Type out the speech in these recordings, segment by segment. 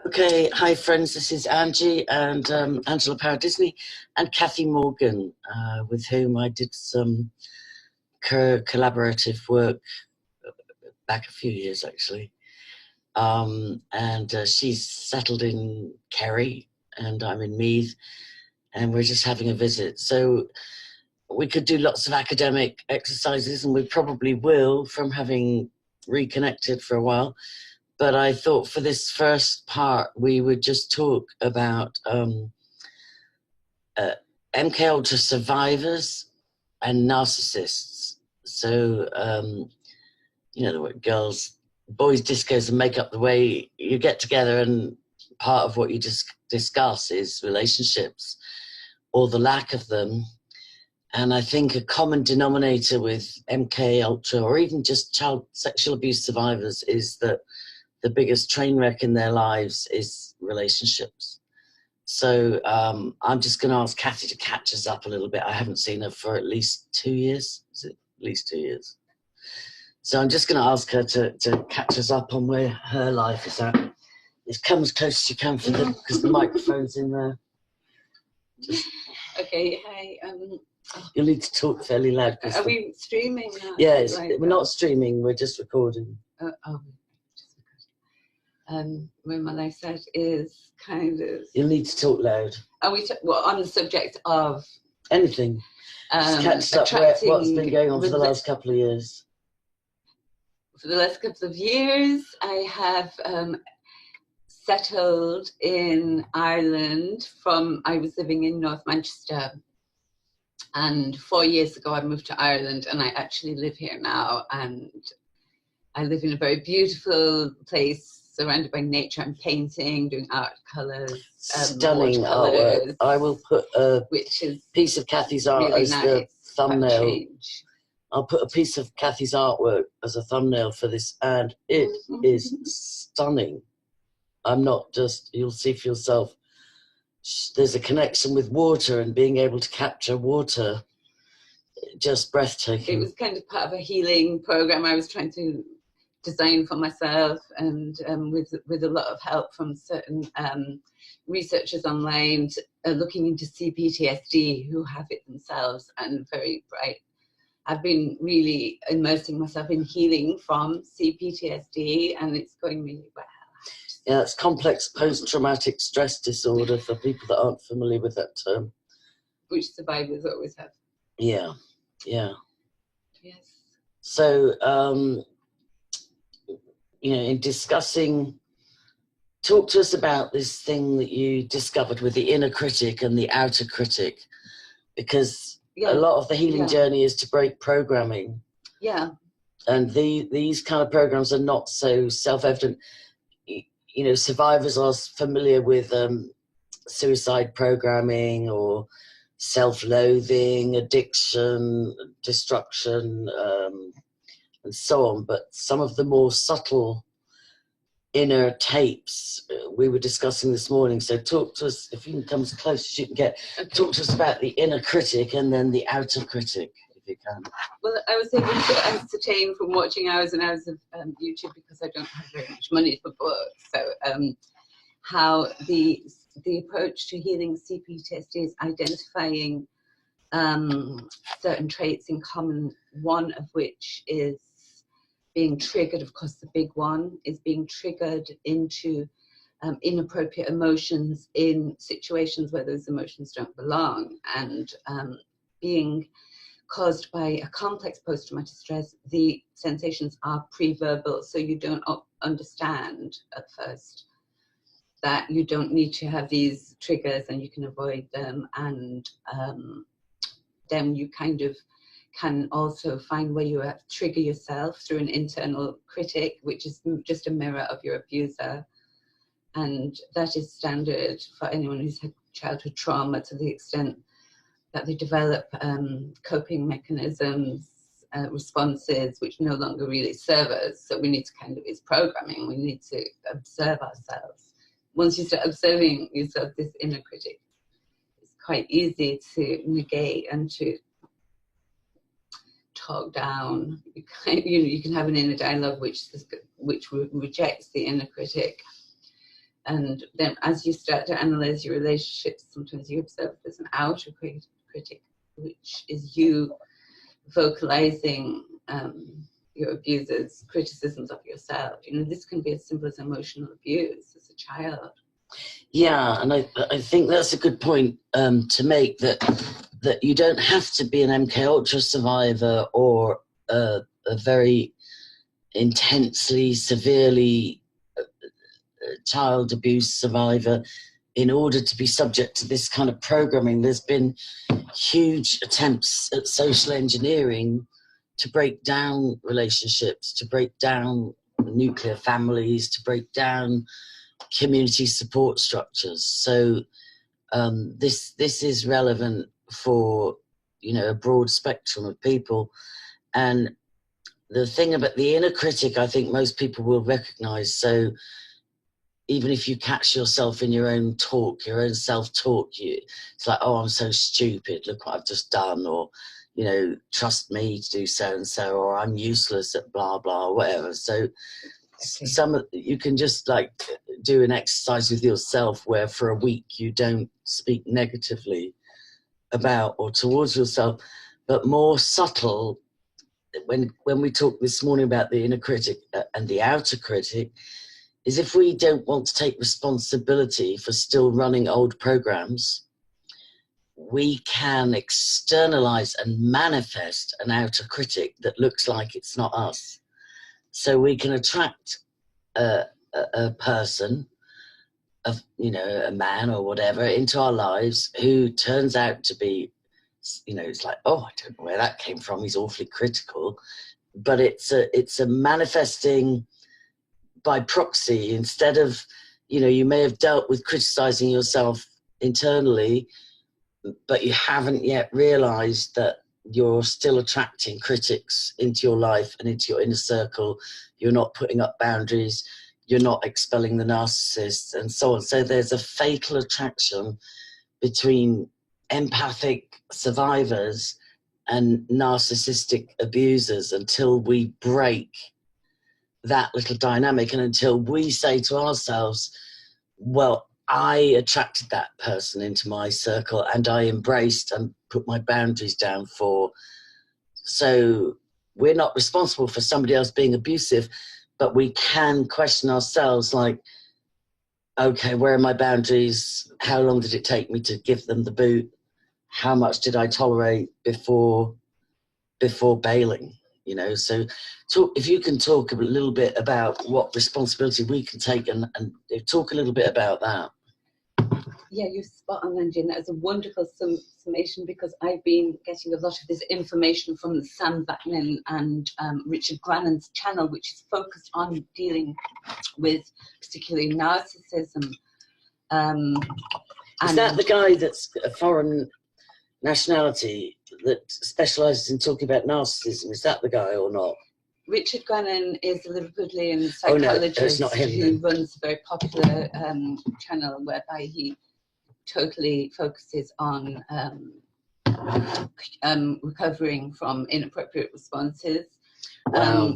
Okay, hi friends, this is Angie and Angela Disney and Cathi Morgan, with whom I did some collaborative work back a few years actually. She's settled in Kerry and I'm in Meath, and we're just having a visit. So we could do lots of academic exercises, and we probably will from having reconnected for a while. But I thought for this first part, we would just talk about MKULTRA survivors and narcissists. So, you know, the way boys discos and make up the way you get together, and part of what you discuss is relationships or the lack of them. And I think a common denominator with MKULTRA, or even just child sexual abuse survivors, is that the biggest train wreck in their lives is relationships. So I'm just going to ask Cathi to catch us up a little bit. I haven't seen her for at least 2 years. Is it at least 2 years? So I'm just going to ask her to catch us up on where her life is at. Just come as close as you can for them, because the microphone's in there. Okay, hi. You'll need to talk fairly loud. Are we streaming? Yeah, we're not streaming, we're just recording. Where my life set is kind of... You'll need to talk loud. Are we on the subject of... Anything. Just catch up what's been going on for the last couple of years. For the last couple of years, I have settled in Ireland I was living in North Manchester. And 4 years ago, I moved to Ireland, and I actually live here now. And I live in a very beautiful place, surrounded by nature. I'm painting, doing art colours. Stunning artwork. I will put a piece of Cathy's art really as nice, the thumbnail. I'll put a piece of Cathy's artwork as a thumbnail for this, and it is stunning. I'm not just, you'll see for yourself, there's a connection with water and being able to capture water. Just breathtaking. It was kind of part of a healing program I was trying to design for myself, and with a lot of help from certain researchers online looking into CPTSD who have it themselves, and very bright. I've been really immersing myself in healing from CPTSD, and it's going really well. Yeah, it's complex post-traumatic stress disorder for people that aren't familiar with that term. Which survivors always have. Yeah, yeah. Yes. So, you know, in discussing, talk to us about this thing that you discovered with the inner critic and the outer critic, because a lot of the healing journey is to break programming. Yeah. And these kind of programs are not so self-evident. You know, survivors are familiar with suicide programming or self-loathing, addiction, destruction, and so on. But some of the more subtle inner tapes we were discussing this morning. So talk to us, if you can come as close as you can get, talk to us about the inner critic and then the outer critic, if you can. Well, I was able to ascertain from watching hours and hours of YouTube, because I don't have very much money for books, so how the approach to healing CPTSD is identifying certain traits in common, one of which is being triggered. Of course, the big one is being triggered into inappropriate emotions in situations where those emotions don't belong, and being caused by a complex post-traumatic stress. The sensations are pre-verbal, so you don't understand at first that you don't need to have these triggers and you can avoid them, and then you kind of can also find where you trigger yourself through an internal critic, which is just a mirror of your abuser. And that is standard for anyone who's had childhood trauma, to the extent that they develop coping mechanisms, responses, which no longer really serve us. So we need to kind of, it's programming, we need to observe ourselves. Once you start observing yourself, this inner critic, it's quite easy to negate and to talk down. You can have an inner dialogue which rejects the inner critic. And then as you start to analyze your relationships, sometimes you observe there's an outer critic, which is you vocalizing your abuser's criticisms of yourself. You know, this can be as simple as emotional abuse as a child. Yeah, and I think that's a good point to make, that you don't have to be an MKUltra survivor or a very intensely, severely child abuse survivor in order to be subject to this kind of programming. There's been huge attempts at social engineering to break down relationships, to break down nuclear families, to break down community support structures. So this is relevant for, you know, a broad spectrum of people. And the thing about the inner critic, I think most people will recognize. So even if you catch yourself in your own talk, your own self-talk, it's like, oh, I'm so stupid, look what I've just done, or, you know, trust me to do so and so, or I'm useless at blah blah, or whatever. So you can just like do an exercise with yourself where for a week you don't speak negatively about or towards yourself, but more subtle. When we talked this morning about the inner critic and the outer critic, is if we don't want to take responsibility for still running old programs, we can externalize and manifest an outer critic that looks like it's not us. So we can attract a person, you know, a man or whatever, into our lives who turns out to be, you know, it's like, oh, I don't know where that came from, he's awfully critical. But it's a manifesting by proxy. Instead of, you know, you may have dealt with criticizing yourself internally, but you haven't yet realized that you're still attracting critics into your life and into your inner circle. You're not putting up boundaries, you're not expelling the narcissists, and so on. So there's a fatal attraction between empathic survivors and narcissistic abusers until we break that little dynamic, and until we say to ourselves, well, I attracted that person into my circle and I embraced and put my boundaries down for. So we're not responsible for somebody else being abusive, but we can question ourselves, like, okay, where are my boundaries? How long did it take me to give them the boot? How much did I tolerate before bailing? You know, so if you can talk a little bit about what responsibility we can take, and talk a little bit about that. Yeah, you're spot on, Angie, and that is a wonderful summation, because I've been getting a lot of this information from Sam Vaknin and Richard Grannon's channel, which is focused on dealing with particularly narcissism. Is that the guy that's a foreign nationality that specialises in talking about narcissism? Is that the guy or not? Richard Grannon is a Liverpudlian psychologist who runs a very popular channel whereby he totally focuses on recovering from inappropriate responses,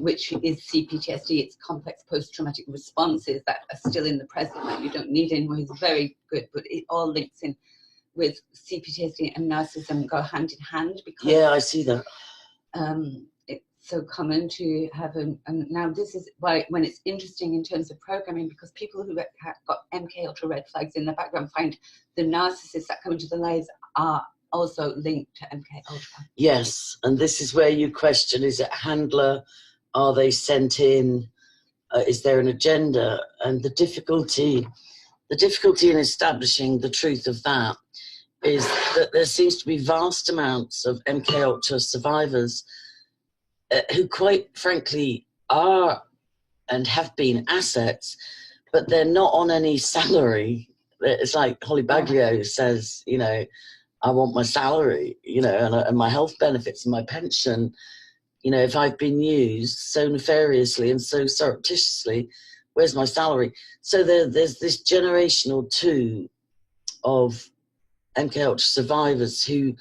which is CPTSD. It's complex post-traumatic responses that are still in the present, that you don't need anymore. He's very good, but it all links in with CPTSD and narcissism, go hand in hand, because yeah, I see that. It's so common to have now this is why when it's interesting in terms of programming, because people who have got MKUltra red flags in their background find the narcissists that come into their lives are also linked to MKUltra. Yes, and this is where you question, is it handler? Are they sent in? Is there an agenda? And the difficulty in establishing the truth of that is that there seems to be vast amounts of MKUltra survivors who quite frankly are and have been assets, but they're not on any salary. It's like Holly Baglio says, you know, I want my salary, you know, and my health benefits and my pension. You know, if I've been used so nefariously and so surreptitiously, where's my salary? So there's this generation or two of MKUltra survivors who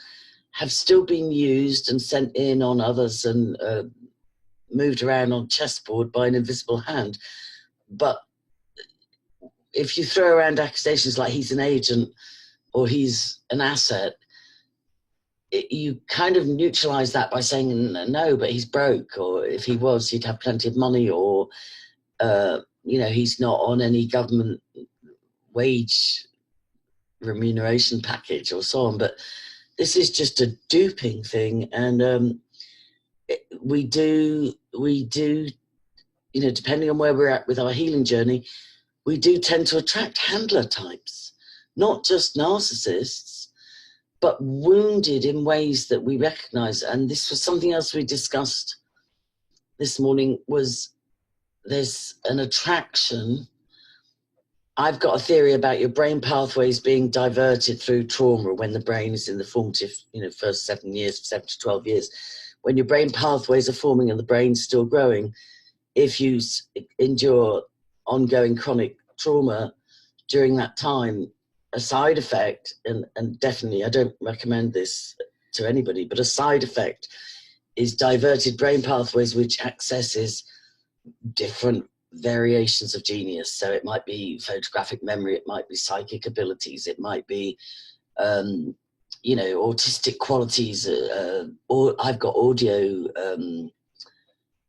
have still been used and sent in on others and moved around on chessboard by an invisible hand. But if you throw around accusations like he's an agent or he's an asset, you kind of neutralize that by saying, no, but he's broke, or if he was, he'd have plenty of money, or, you know, he's not on any government wage remuneration package or so on. But this is just a duping thing. And we do, you know, depending on where we're at with our healing journey, we do tend to attract handler types, not just narcissists, but wounded in ways that we recognize. And this was something else we discussed this morning, was there's an attraction. I've got a theory about your brain pathways being diverted through trauma when the brain is in the formative, you know, first 7 to 12 years. When your brain pathways are forming and the brain's still growing, if you endure ongoing chronic trauma during that time, a side effect, and definitely I don't recommend this to anybody, but a side effect is diverted brain pathways, which accesses different variations of genius. So it might be photographic memory, it might be psychic abilities, it might be you know, autistic qualities, or I've got audio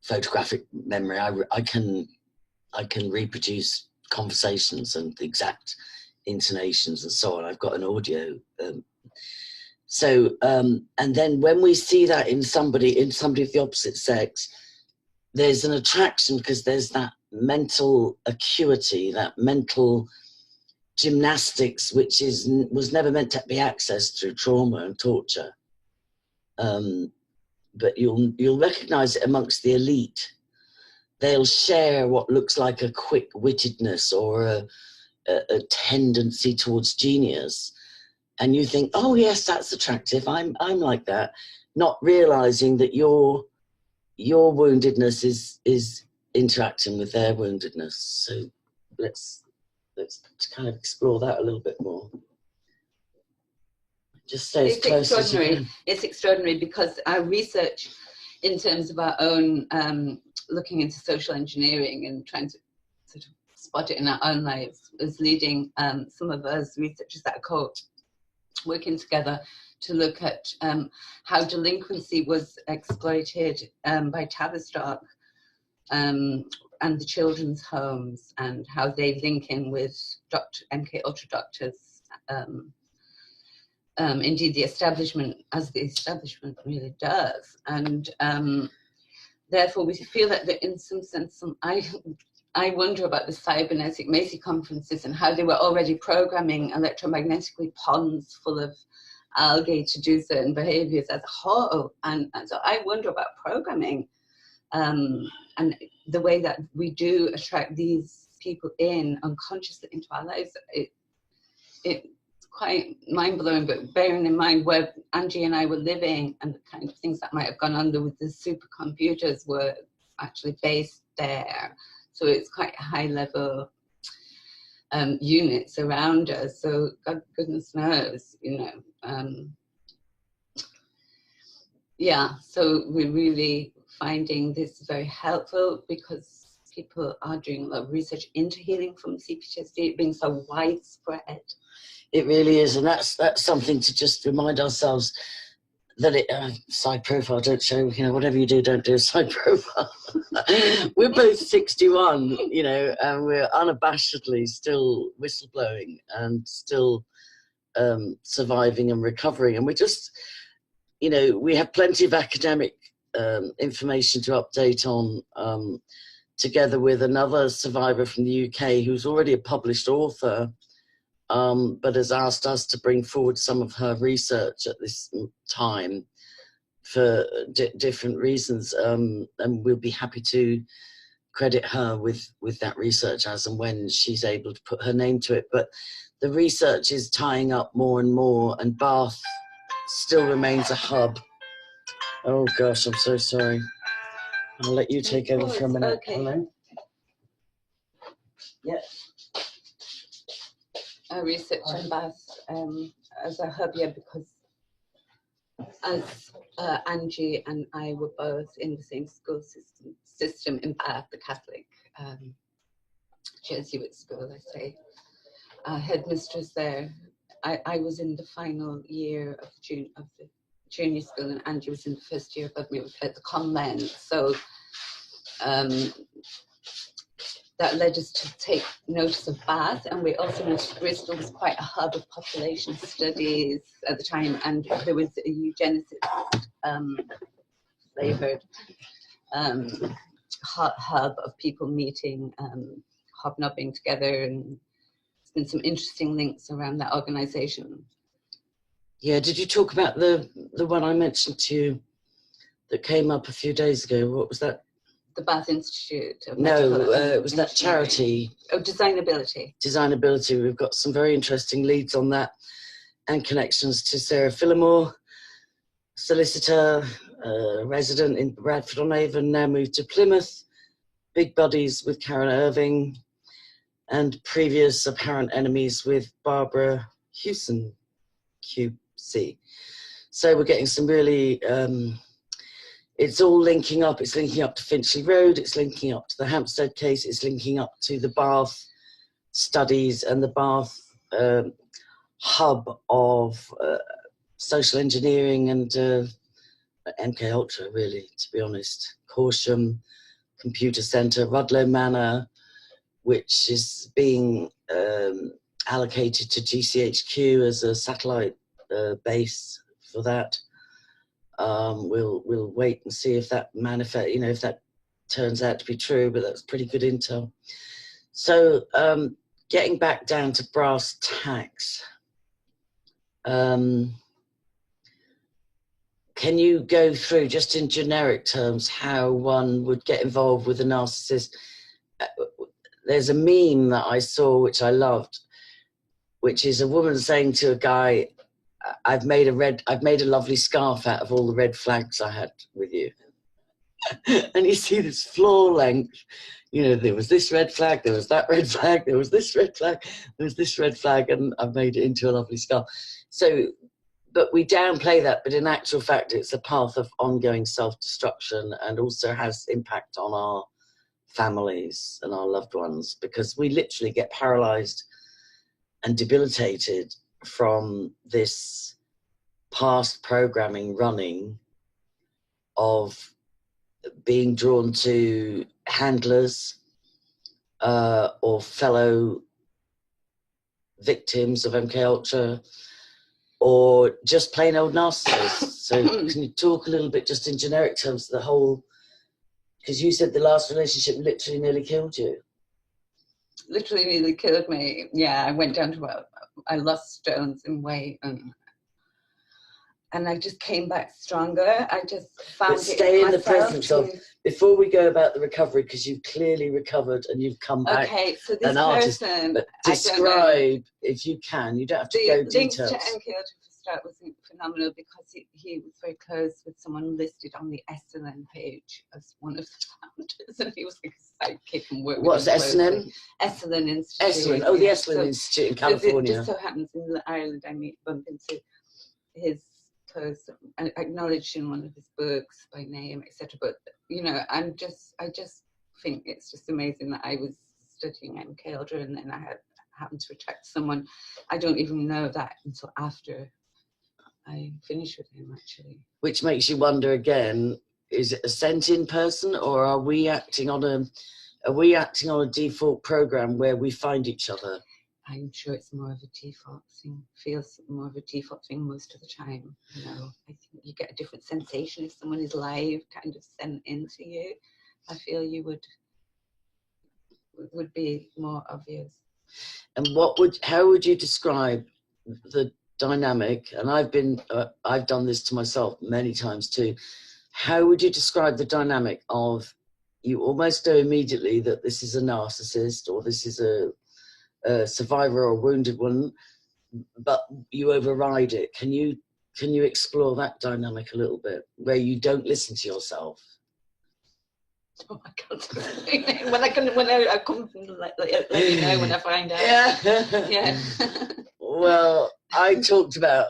photographic memory. I can reproduce conversations and the exact intonations and so on. I've got an audio. And then when we see that in somebody of the opposite sex, there's an attraction because there's that mental acuity, that mental gymnastics, which was never meant to be accessed through trauma and torture. But you'll recognize it amongst the elite. They'll share what looks like a quick-wittedness or a tendency towards genius, and you think, oh yes, that's attractive, I'm like that, not realizing that your woundedness is interacting with their woundedness. So let's kind of explore that a little bit more. Just stay as close as you can. It's extraordinary because our research in terms of our own looking into social engineering and trying to sort of spot it in our own lives is leading some of us researchers at a court working together to look at how delinquency was exploited by Tavistock and the children's homes, and how they link in with MKULTRA doctors, indeed the establishment, as the establishment really does. And therefore we feel that in some sense, I wonder about the cybernetic Macy conferences and how they were already programming electromagnetically ponds full of algae to do certain behaviors as a whole. And so I wonder about programming and the way that we do attract these people in unconsciously into our lives. It's quite mind-blowing, but bearing in mind where Angie and I were living and the kind of things that might have gone under with the supercomputers were actually based there. So it's quite high-level units around us. So God, goodness knows, you know. Yeah, so we're really finding this very helpful because people are doing a lot of research into healing from CPTSD, being so widespread. It really is, and that's something to just remind ourselves that side profile, don't show, you know, whatever you do, don't do a side profile. We're both 61, you know, and we're unabashedly still whistleblowing and still surviving and recovering. And we just, you know, we have plenty of academic information to update on, together with another survivor from the UK who's already a published author, but has asked us to bring forward some of her research at this time for different reasons, and we'll be happy to credit her with that research as and when she's able to put her name to it. But the research is tying up more and more, and Bath still remains a hub. Oh gosh, I'm so sorry. I'll let you take over for a minute. Okay. Hello? Yeah. I research in Bath as a hub, yeah, because as Angie and I were both in the same school system in Bath, the Catholic Jesuit school, I say. headmistress there. I was in the final year of the junior school, and Angie was in the first year above me at the convent. So that led us to take notice of Bath, and we also noticed Bristol was quite a hub of population studies at the time, and there was a eugenicist flavoured hub of people meeting, hobnobbing together, and there's been some interesting links around that organisation. Yeah, did you talk about the one I mentioned to you that came up a few days ago? What was that? The Bath Institute. No, it was that charity. Oh, Designability. Designability. We've got some very interesting leads on that, and connections to Sarah Phillimore, solicitor, resident in Bradford-on-Avon, now moved to Plymouth. Big buddies with Karen Irving, and previous apparent enemies with Barbara Hewson, QC. So we're getting some really, it's all linking up. It's linking up to Finchley Road, it's linking up to the Hampstead case, it's linking up to the Bath studies and the Bath hub of social engineering and MKULTRA, really, to be honest. Corsham Computer Centre, Rudloe Manor, which is being allocated to GCHQ as a satellite base for that. We'll wait and see if that manifests, you know, if that turns out to be true, but that's pretty good intel. So getting back down to brass tacks, can you go through, just in generic terms, how one would get involved with a narcissist? There's a meme that I saw, which I loved, which is a woman saying to a guy, I've made a lovely scarf out of all the red flags I had with you. And you see this floor length, you know, there was this red flag, there was that red flag, there was this red flag, there was this red flag, and I've made it into a lovely scarf. So, but we downplay that, but in actual fact, it's a path of ongoing self-destruction, and also has impact on our families and our loved ones, because we literally get paralyzed and debilitated from this past programming running of being drawn to handlers or fellow victims of MKUltra, or just plain old narcissists. So can you talk a little bit, just in generic terms, the whole, because you said the last relationship literally nearly killed you. Literally nearly killed me. Yeah, I went down to, I lost stones in weight, and I just came back stronger. I just found but stay in the presence of, before we go about the recovery, because you've clearly recovered and you've come back. Okay, so this an artist, person, but describe, if you can, you don't have to go details. The link to MKUltra for start was phenomenal, because he was very close with someone listed on the S&M page as one of the founders, and he was like a sidekick and worked with What's S&M? S&M Institute. Esalen, oh, the Esalen Institute in California. It just so happens in Ireland I bump into his close, and acknowledged in one of his books by name, etc. But you know, I just think it's just amazing that I was studying MKUltra, and then I happened to attract someone. I don't even know that until after I finished with him, actually. Which makes you wonder again: is it a sent-in person, or are we acting on a default program where we find each other? I'm sure it's more of a default thing, feels more of a default thing most of the time. You know, I think you get a different sensation if someone is live, kind of sent into you. I feel you would be more obvious. And how would you describe the dynamic? And I've done this to myself many times too. How would you describe the dynamic of, you almost know immediately that this is a narcissist, or this is a survivor or wounded one, but you override it? Can you explore that dynamic a little bit, where you don't listen to yourself? Oh my God! when I come, let you know when I find out. Yeah. Well, I talked about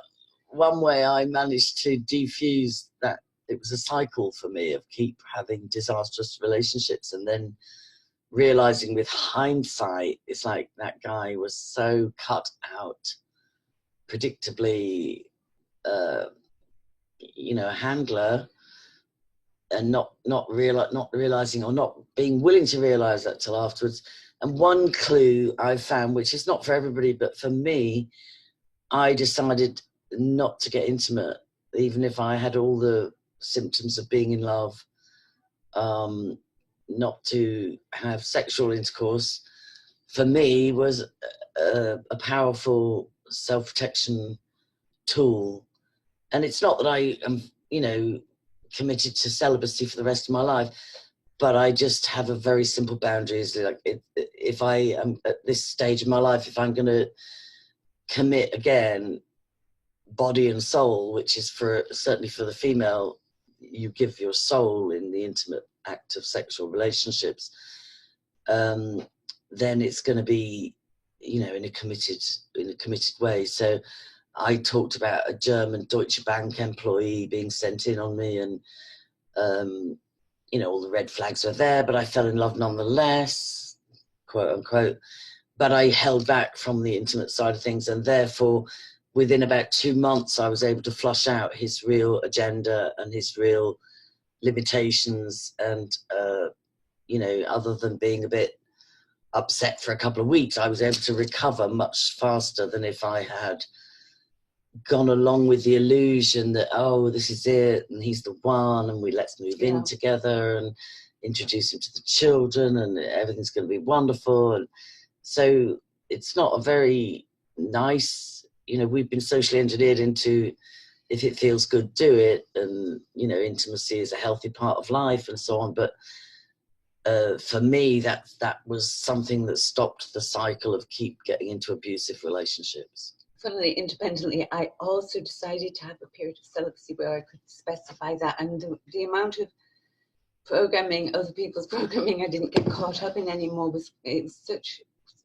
one way I managed to defuse that. It was a cycle for me of keep having disastrous relationships and then realizing with hindsight, it's like that guy was so cut out, predictably, you know, a handler, and not realizing, or not being willing to realize that till afterwards. And one clue I found, which is not for everybody, but for me, I decided not to get intimate, even if I had all the symptoms of being in love, not to have sexual intercourse, for me was a powerful self-protection tool. And it's not that I am, you know, committed to celibacy for the rest of my life, but I just have a very simple boundaries. Like, if I am at this stage of my life, if I'm going to commit again, body and soul, which is certainly for the female, you give your soul in the intimate act of sexual relationships, then it's going to be, you know, in a committed way. So I talked about a German Deutsche Bank employee being sent in on me, and you know, all the red flags were there, but I fell in love nonetheless, quote unquote. But I held back from the intimate side of things, and therefore within about 2 months I was able to flush out his real agenda and his real limitations, and you know, other than being a bit upset for a couple of weeks, I was able to recover much faster than if I had gone along with the illusion that, oh, this is it and he's the one, and let's move in together and introduce him to the children and everything's going to be wonderful. And so it's not a very nice, you know, we've been socially engineered into, if it feels good, do it, and, you know, intimacy is a healthy part of life and so on. But for me, that was something that stopped the cycle of keep getting into abusive relationships. Funnily, independently, I also decided to have a period of celibacy where I could specify that, and the amount of programming, other people's programming, I didn't get caught up in anymore. It was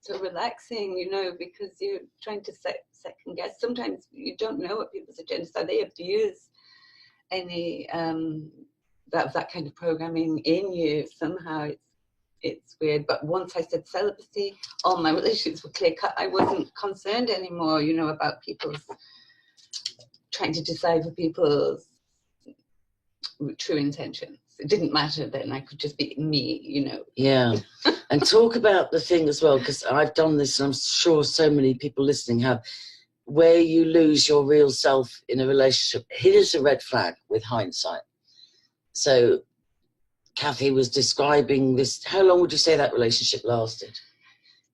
so relaxing, you know, because you're trying to second guess. Sometimes you don't know what people's agendas are. They abuse any that kind of programming in you. Somehow it's weird. But once I said celibacy, all my relationships were clear cut. I wasn't concerned anymore, you know, about people's trying to decipher people's true intentions. It didn't matter then. I could just be me, you know. Yeah. And talk about the thing as well, because I've done this, and I'm sure so many people listening have, where you lose your real self in a relationship. Here's a red flag with hindsight. So Cathi was describing this. How long would you say that relationship lasted?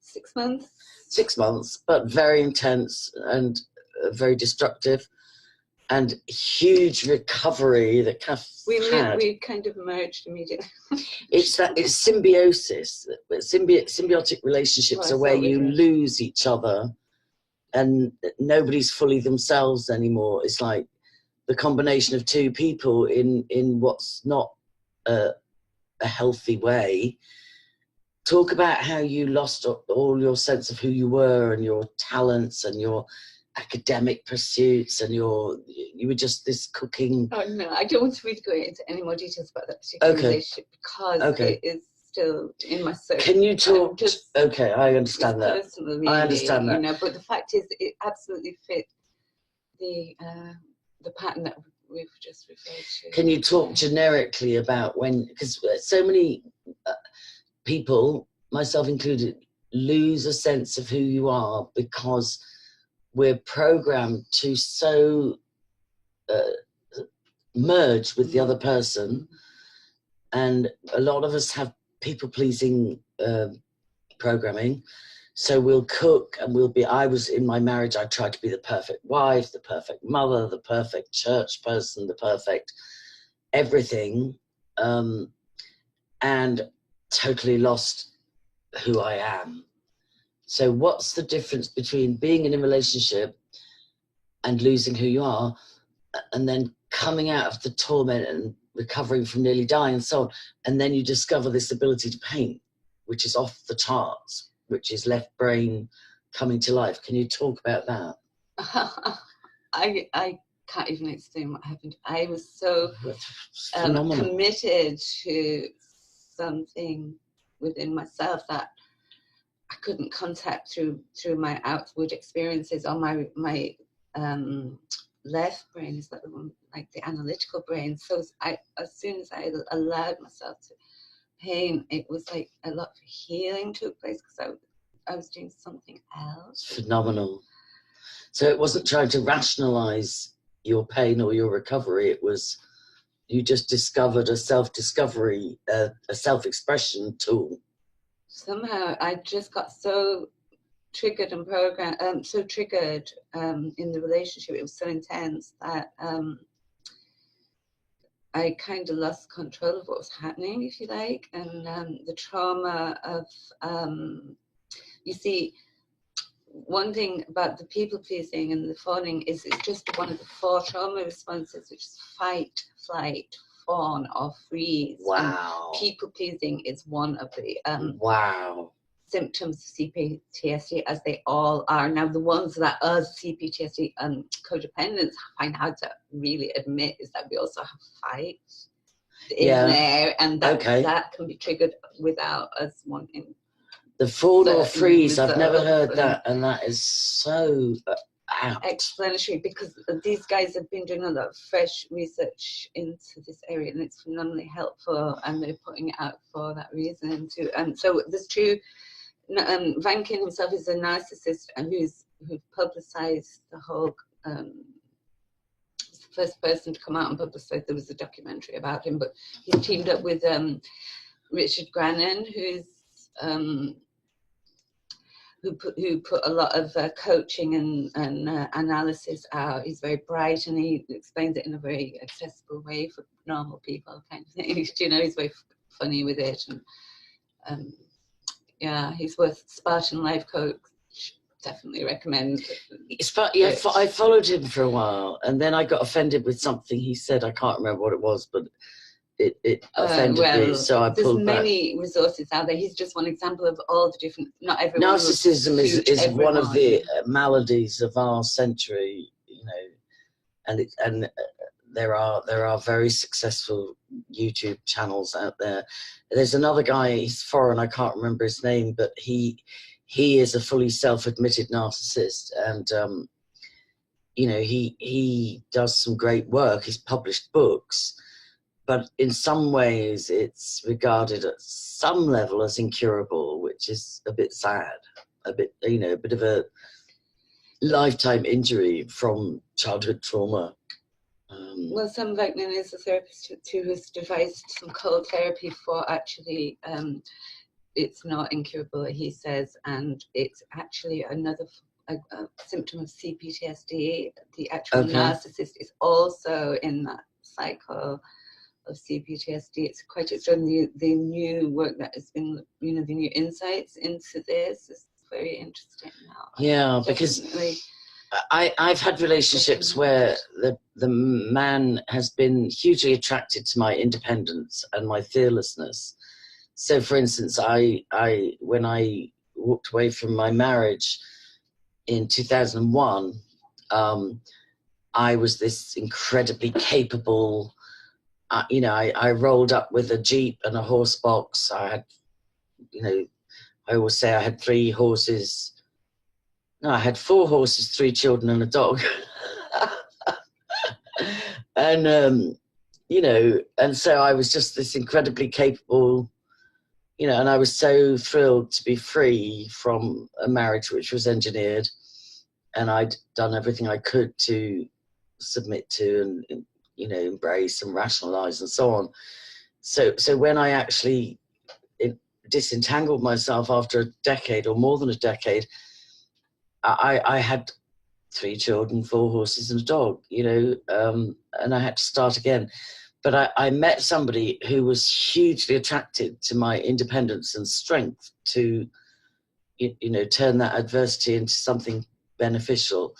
6 months. 6 months, but very intense and very destructive, and huge recovery that Cathi had. We kind of merged immediately. It's symbiosis. Symbiotic relationships are where you lose each other and nobody's fully themselves anymore. It's like the combination of two people in what's not a healthy way. Talk about how you lost all your sense of who you were and your talents and your academic pursuits, and you were just this cooking. Oh no, I don't want to really go into any more details about that particular relationship, because it is still in my soul. Can you talk? Okay, I understand that. Personally, I understand that. You know, but the fact is, it absolutely fit the pattern that we've just referred to. Can you talk generically about when? Because so many people, myself included, lose a sense of who you are because we're programmed to so merge with the other person, and a lot of us have people-pleasing programming. So we'll cook and in my marriage, I tried to be the perfect wife, the perfect mother, the perfect church person, the perfect everything, and totally lost who I am. So what's the difference between being in a relationship and losing who you are, and then coming out of the torment and recovering from nearly dying and so on, and then you discover this ability to paint, which is off the charts, which is left brain coming to life? Can you talk about that? I can't even explain what happened. I was so committed to something within myself that I couldn't contact through my outward experiences, or my left brain is like the one, like the analytical brain. So as soon as I allowed myself to pain, it was like a lot of healing took place, because I was doing something else. Phenomenal. So it wasn't trying to rationalize your pain or your recovery. It was, you just discovered a self-discovery, a self-expression tool. Somehow I just got so triggered and programmed, in the relationship. It was so intense that I kind of lost control of what was happening, if you like. And the trauma of, you see, one thing about the people pleasing and the fawning is it's just one of the 4 trauma responses, which is fight, flight, fawn, or freeze. Wow. And people pleasing is one of the wow. symptoms of CPTSD, as they all are. Now, the ones that us CPTSD codependents find hard to really admit is that we also have fight in there, and that can be triggered without us wanting. The fawn or freeze, I've never heard that, and that is so explanatory, because these guys have been doing a lot of fresh research into this area, and it's phenomenally helpful, and they're putting it out for that reason too. And so there's two. Vankin himself is a narcissist, and who publicized the whole. The first person to come out and publicize. There was a documentary about him, but he's teamed up with Richard Grannon, who's who put a lot of coaching and analysis out. He's very bright, and he explains it in a very accessible way for normal people, kind of thing. You know, he's very funny with it, and yeah, he's worth Spartan Life Coach. Definitely recommend. Yeah, I followed him for a while, and then I got offended with something he said. I can't remember what it was, but it offended me, so I pulled back. There's many resources out there. He's just one example of all the different. Not everyone. Narcissism is one of the maladies of our century, you know, and there are very successful YouTube channels out there. There's another guy. He's foreign. I can't remember his name, but he is a fully self-admitted narcissist, and you know, he does some great work. He's published books, but in some ways it's regarded at some level as incurable, which is a bit sad, a bit, you know, a bit of a lifetime injury from childhood trauma. Well, Sam Vaknin is a therapist who has devised some cold therapy for actually, it's not incurable, he says, and it's actually another symptom of CPTSD. The actual narcissist is also in that cycle of CPTSD. It's quite extraordinary. The new work that has been, you know, the new insights into this is very interesting now. Yeah, because I've had relationships where the man has been hugely attracted to my independence and my fearlessness. So, for instance, when I walked away from my marriage in 2001, I was this incredibly capable. You know, I rolled up with a Jeep and a horse box. I had, you know, I always say I had 3 horses. No, I had 4 horses, 3 children, and a dog. And, you know, and so I was just this incredibly capable, you know, and I was so thrilled to be free from a marriage which was engineered. And I'd done everything I could to submit to and you know, embrace and rationalize and so on. So when I actually disentangled myself after a decade or more than a decade, I had 3 children, 4 horses and a dog, you know, and I had to start again. But I met somebody who was hugely attracted to my independence and strength to, you know, turn that adversity into something beneficial.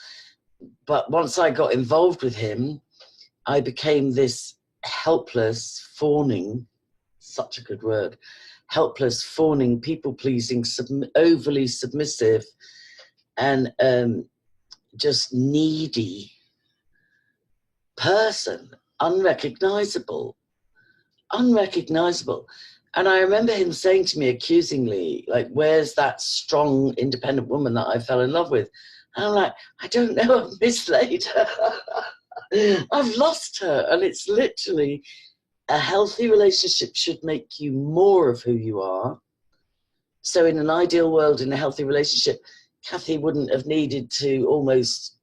But once I got involved with him, I became this helpless, fawning, such a good word, helpless, fawning, people-pleasing, overly submissive, and just needy person, unrecognizable. And I remember him saying to me accusingly, like, where's that strong, independent woman that I fell in love with? And I'm like, I don't know, I've mislaid her. I've lost her. And it's literally, a healthy relationship should make you more of who you are. So in an ideal world, in a healthy relationship, Cathi wouldn't have needed to almost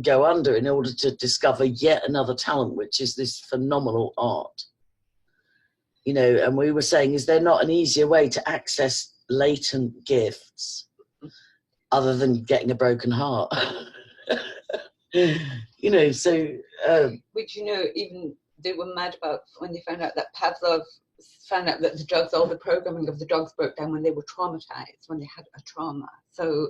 go under in order to discover yet another talent, which is this phenomenal art. You know, and we were saying, is there not an easier way to access latent gifts other than getting a broken heart? You know, so... which, you know, even they were mad about when they found out that Pavlov found out that the drugs, all the programming of the drugs broke down when they were traumatized, when they had a trauma. So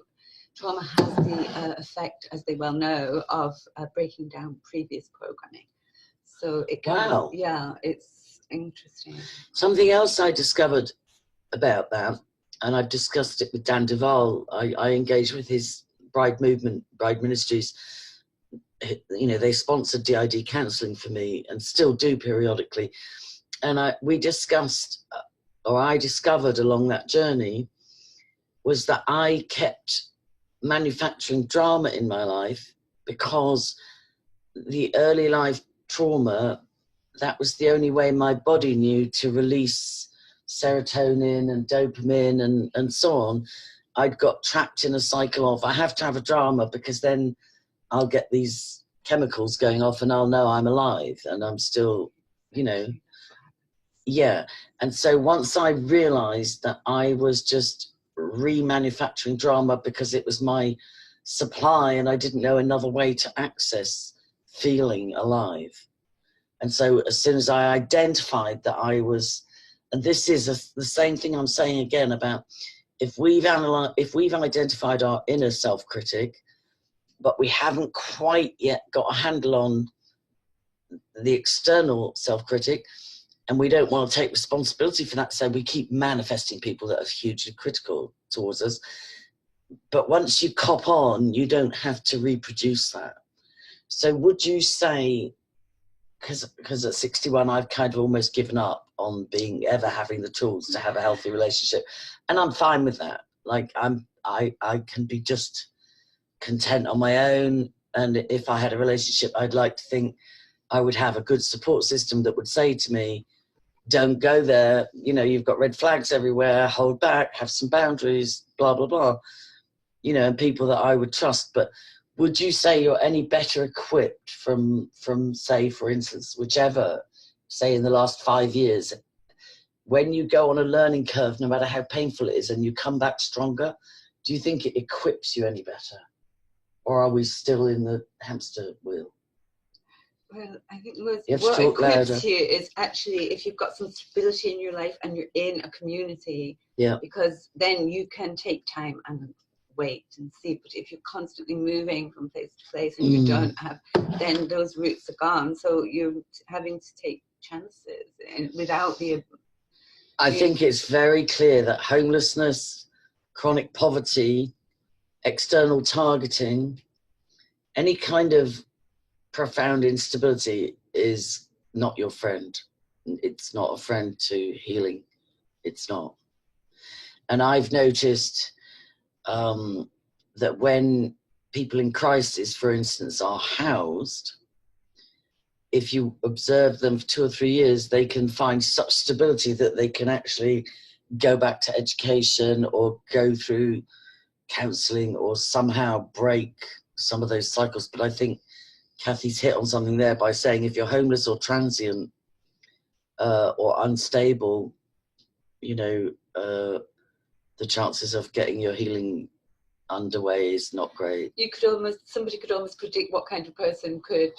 trauma has the effect, as they well know, of breaking down previous programming. So it can, wow. Yeah, it's interesting. Something else I discovered about that, and I've discussed it with Dan Duval, I engaged with his Bride Movement, Bride Ministries. You know, they sponsored DID counselling for me and still do periodically. And we discussed, or I discovered along that journey, was that I kept manufacturing drama in my life because the early life trauma, that was the only way my body knew to release serotonin and dopamine and so on. I'd got trapped in a cycle of, I have to have a drama because then I'll get these chemicals going off and I'll know I'm alive and I'm still, you know, yeah. And so once I realized that I was just remanufacturing drama because it was my supply and I didn't know another way to access feeling alive. And so as soon as I identified that I was, and this is the same thing I'm saying again about if we've identified our inner self-critic, but we haven't quite yet got a handle on the external self-critic, and we don't want to take responsibility for that, so we keep manifesting people that are hugely critical towards us. But once you cop on, you don't have to reproduce that. So would you say, because at 61 I've kind of almost given up on having the tools to have a healthy relationship, and I'm fine with that. Like I can be just content on my own, and if I had a relationship, I'd like to think I would have a good support system that would say to me, don't go there, you know, you've got red flags everywhere, hold back, have some boundaries, blah, blah, blah, you know, and people that I would trust. But would you say you're any better equipped from say, for instance, whichever, say in the last 5 years, when you go on a learning curve, no matter how painful it is, and you come back stronger, do you think it equips you any better? Or are we still in the hamster wheel? Well, I think what equips you is actually if you've got some stability in your life and you're in a community, yeah, because then you can take time and wait and see. But if you're constantly moving from place to place and you don't have, then those roots are gone. So you're having to take chances and without the... I think it's very clear that homelessness, chronic poverty, external targeting, any kind of profound instability is not your friend. It's not a friend to healing. It's not. And I've noticed that when people in crisis, for instance, are housed, if you observe them for 2 or 3 years, they can find such stability that they can actually go back to education or go through counselling or somehow break some of those cycles. But I think Cathy's hit on something there by saying if you're homeless or transient or unstable, you know, the chances of getting your healing underway is not great. Somebody could almost predict what kind of person could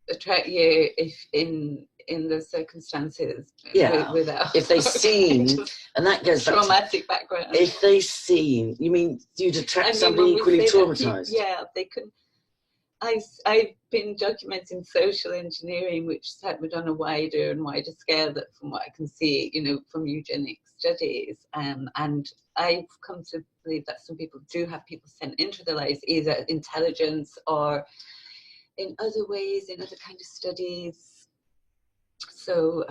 attract you if in those circumstances. Yeah, without if they seen, and that goes back traumatic background. If they seen, you mean you'd attract somebody equally traumatized? Yeah, they can. I've been documenting social engineering, which is happened on a wider and wider scale that from what I can see, you know, from eugenic studies. And I've come to believe that some people do have people sent into their lives, either intelligence or in other ways, in other kind of studies. So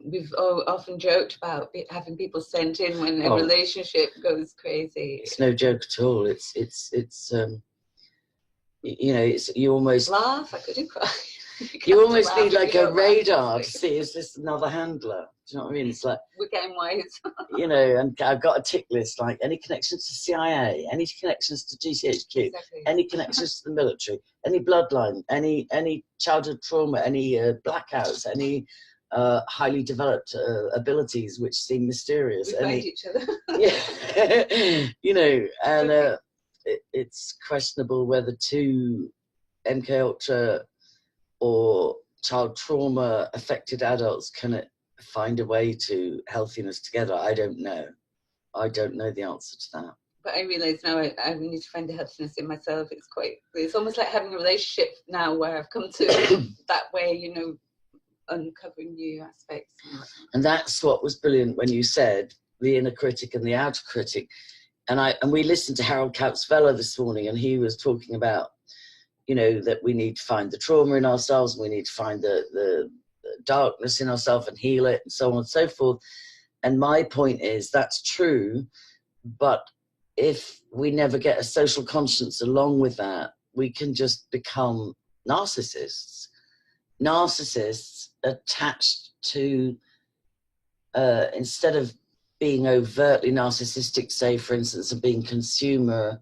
we've often joked about having people sent in when a relationship goes crazy. It's no joke at all. It's you know, it's, you almost laugh. I couldn't cry. You almost need like a radar to see, is this another handler? Do you know what I mean? It's like, we're getting wise. You know, and I've got a tick list, like any connections to CIA, any connections to GCHQ, Exactly. any connections to the military, any bloodline, any childhood trauma, any blackouts, any highly developed abilities which seem mysterious. We find each other. Yeah, you know, and it's questionable whether two MKUltra or child trauma affected adults can find a way to healthiness together. I don't know. I don't know the answer to that. But I realise now I need to find the healthiness in myself. It's almost like having a relationship now where I've come to that way, you know, uncovering new aspects. And that's what was brilliant when you said the inner critic and the outer critic. And we listened to Harold Kautz-Vella this morning, and he was talking about, you know, that we need to find the trauma in ourselves, and we need to find the darkness in ourselves and heal it, and so on and so forth. And my point is, that's true, but if we never get a social conscience along with that, we can just become narcissists. Narcissists attached to, instead of being overtly narcissistic, say, for instance, of being consumer,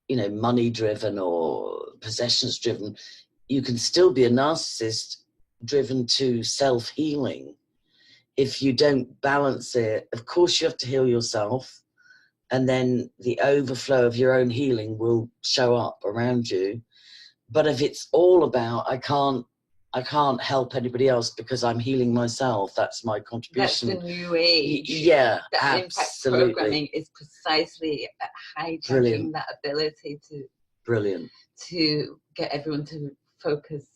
you know, money driven or possessions driven, you can still be a narcissist driven to self-healing. If you don't balance it, of course you have to heal yourself, and then the overflow of your own healing will show up around you. But if it's all about, I can't help anybody else because I'm healing myself, that's my contribution. That's the new age. Yeah, that absolutely. Impact programming is precisely hijacking that ability to get everyone to focus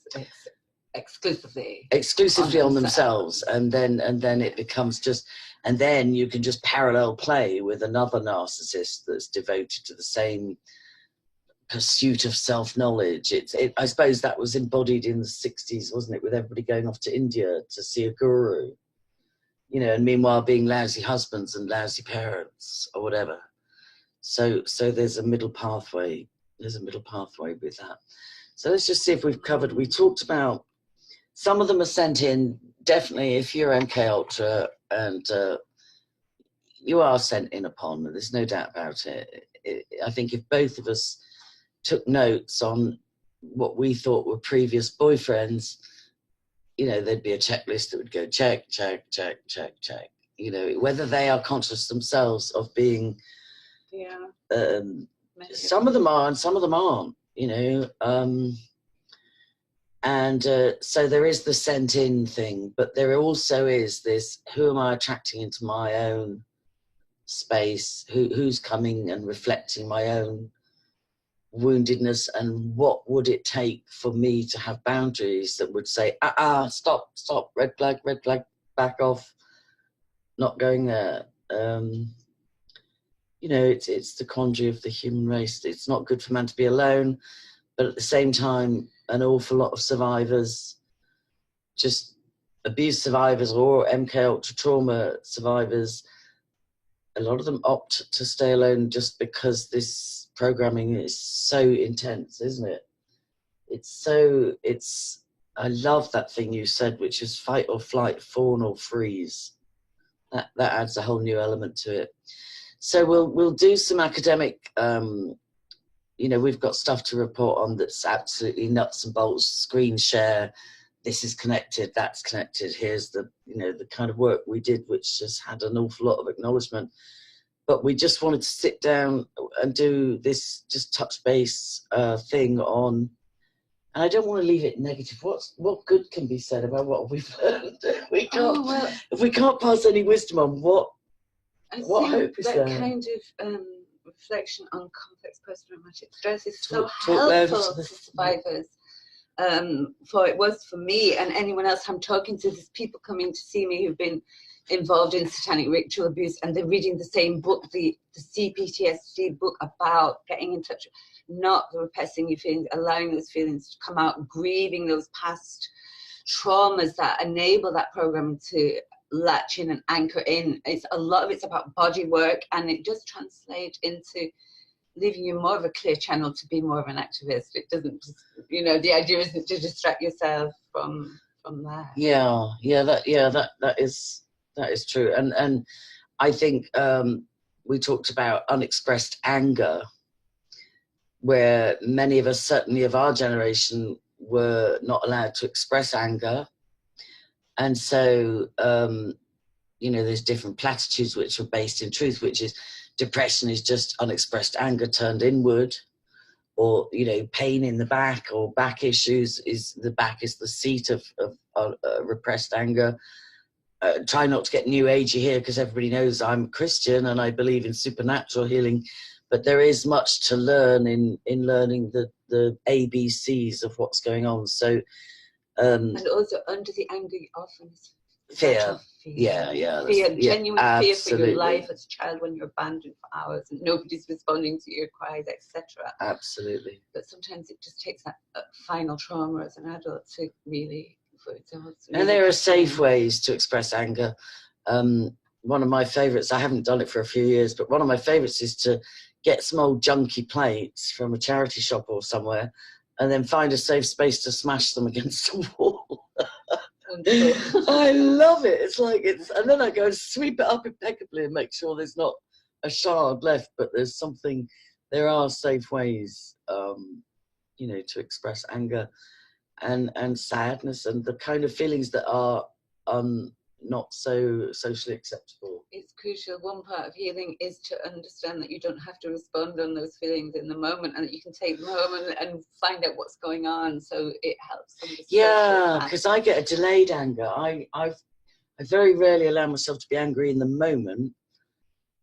exclusively on themselves, and then it becomes just, and then you can just parallel play with another narcissist that's devoted to the same pursuit of self-knowledge. I suppose that was embodied in the 60s, wasn't it, with everybody going off to India to see a guru, you know, and meanwhile being lousy husbands and lousy parents or whatever. So there's a middle pathway. There's a middle pathway with that. So let's just see if we've covered. We talked about, some of them are sent in, definitely, if you're MKUltra, and you are sent in upon, there's no doubt about it. I think if both of us took notes on what we thought were previous boyfriends, you know, there'd be a checklist that would go check, check, check, check, check. You know, whether they are conscious themselves of being, some of them are and some of them aren't, you know. So there is the sent in thing, but there also is this, who am I attracting into my own space? Who's coming and reflecting my own woundedness, and what would it take for me to have boundaries that would say, stop, red flag, back off, not going there. You know, it's the quandary of the human race. It's not good for man to be alone, but at the same time, an awful lot of survivors, just abuse survivors or MKUltra trauma survivors, a lot of them opt to stay alone just because this programming is so intense, isn't it? I love that thing you said, which is fight or flight, fawn or freeze. That adds a whole new element to it. So we'll do some academic, you know, we've got stuff to report on that's absolutely nuts and bolts, screen share, this is connected, that's connected, here's the, you know, the kind of work we did, which just had an awful lot of acknowledgement. But we just wanted to sit down and do this just touch base thing on, and I don't want to leave it negative. What good can be said about what we've learned? If we can't pass any wisdom on, what hope is there? That kind of reflection on complex post-traumatic stress is so helpful to survivors. For it was for me and anyone else I'm talking to. There's people coming to see me who've been involved in satanic ritual abuse, and they're reading the same book, the CPTSD book, about getting in touch, not repressing your feelings, allowing those feelings to come out, grieving those past traumas that enable that programming to latch in and anchor in. A lot of it's about body work, and it does translate into leaving you more of a clear channel to be more of an activist. It doesn't just, you know, the idea isn't to distract yourself from that. That is true. And I think we talked about unexpressed anger, where many of us, certainly of our generation, were not allowed to express anger. And so, you know, there's different platitudes which are based in truth, which is depression is just unexpressed anger turned inward, or, you know, pain in the back or back issues is the back is the seat of repressed anger. Try not to get new agey here, because everybody knows I'm Christian and I believe in supernatural healing, but there is much to learn in learning the ABCs of what's going on. So, and also under the anger often is fear. Fear, genuine fear for your life as a child when you're abandoned for hours and nobody's responding to your cries, etc. Absolutely. But sometimes it just takes that final trauma as an adult to really, and there are safe ways to express anger. One of my favorites, I haven't done it for a few years, but one of my favorites is to get some old junky plates from a charity shop or somewhere, and then find a safe space to smash them against the wall. I love it. It's like and then I go and sweep it up impeccably and make sure there's not a shard left, but there's something. There are safe ways, you know, to express anger and sadness and the kind of feelings that are not so socially acceptable. It's crucial. One part of healing is to understand that you don't have to respond on those feelings in the moment, and that you can take them home and find out what's going on, so it helps. Yeah, because I get a delayed anger. I very rarely allow myself to be angry in the moment,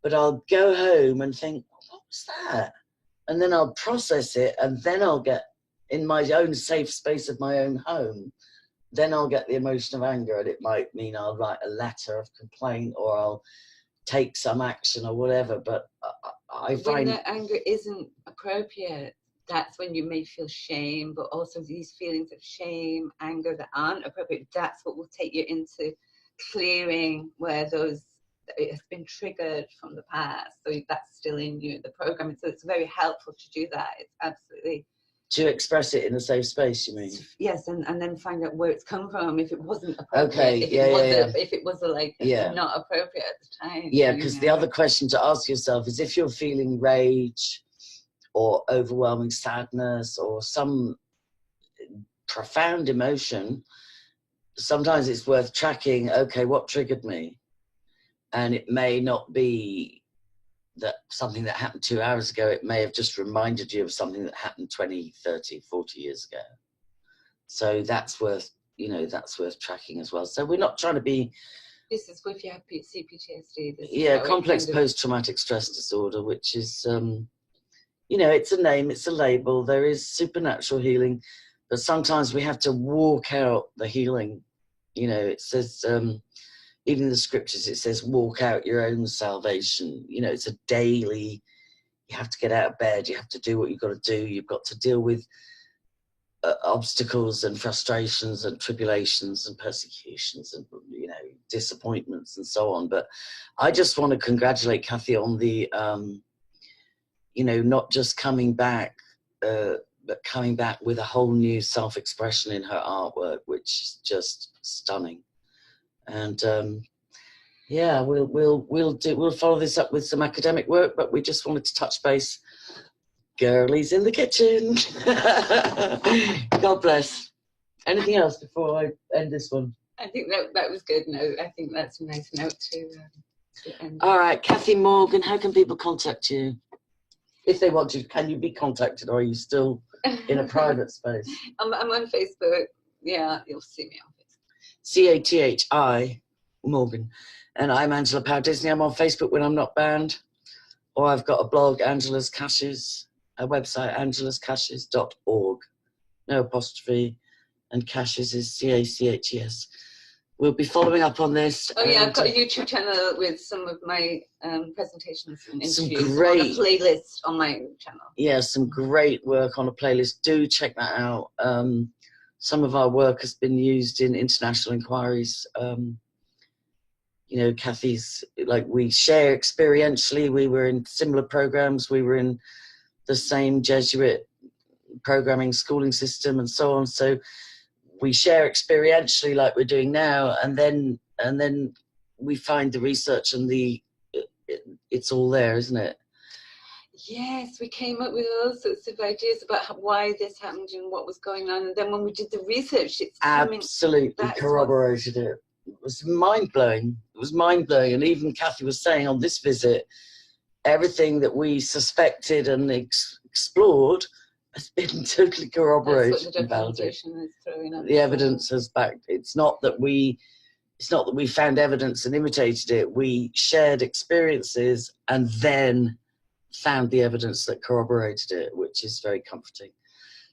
but I'll go home and think, what was that? And then I'll process it, and then I'll get in my own safe space of my own home. Then I'll get the emotion of anger, and it might mean I'll write a letter of complaint or I'll take some action or whatever. But I find when that anger isn't appropriate, that's when you may feel shame, but also these feelings of shame, anger that aren't appropriate, that's what will take you into clearing where it has been triggered from the past. So that's still in you, the programming. So it's very helpful to do that. It's absolutely. To express it in a safe space, you mean? Yes, and then find out where it's come from if it wasn't appropriate. Okay, if it was not appropriate at the time. Yeah, because the other question to ask yourself is, if you're feeling rage or overwhelming sadness or some profound emotion, sometimes it's worth tracking, okay, what triggered me? And it may not be that something that happened 2 hours ago, it may have just reminded you of something that happened 20, 30, 40 years ago. So that's worth, you know, that's worth tracking as well. So we're not trying to be... This is if you have CPTSD. Yeah, complex post-traumatic stress disorder, which is, you know, it's a name, it's a label. There is supernatural healing, but sometimes we have to walk out the healing. You know, it says... even in the scriptures, it says, walk out your own salvation. You know, it's a daily, you have to get out of bed, you have to do what you've got to do, you've got to deal with obstacles and frustrations and tribulations and persecutions and, you know, disappointments and so on. But I just want to congratulate Cathi on the, you know, not just coming back, but coming back with a whole new self-expression in her artwork, which is just stunning. And yeah, we'll follow this up with some academic work, but we just wanted to touch base. Girlies in the kitchen. God bless. Anything else before I end this one? I think that was good. No, I think that's a nice note to end. All right, Cathi Morgan, how can people contact you? If they want to, can you be contacted, or are you still in a private space? I'm on Facebook. Yeah, you'll see me on Facebook. Cathi Morgan. And I'm Angela Power Disney. I'm on Facebook when I'm not banned. Or I've got a blog, Angela's Caches, a website, angelascaches.org. No apostrophe. And Caches is C-A-C-H-E-S. We'll be following up on this. Oh yeah, I've got a YouTube channel with some of my presentations and interviews. Some great on a playlist on my channel. Yeah, some great work on a playlist. Do check that out. some of our work has been used in international inquiries. You know, Cathy's, like, we share experientially. We were in similar programs. We were in the same Jesuit programming schooling system and so on. So we share experientially like we're doing now, and then we find the research and it's all there, isn't it? Yes, we came up with all sorts of ideas about why this happened and what was going on, and then when we did the research, it's absolutely corroborated it. It was mind-blowing. It was mind-blowing. And even Cathi was saying on this visit, everything that we suspected and explored has been totally corroborated. That's what the documentation is throwing up. The evidence has backed. It's not that we found evidence and imitated it. We shared experiences and then found the evidence that corroborated it, which is very comforting.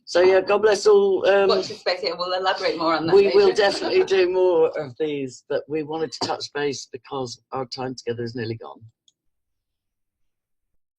So yeah, God bless all. Watch this space here. We'll elaborate more on that. We will definitely do more of these, but we wanted to touch base because our time together is nearly gone.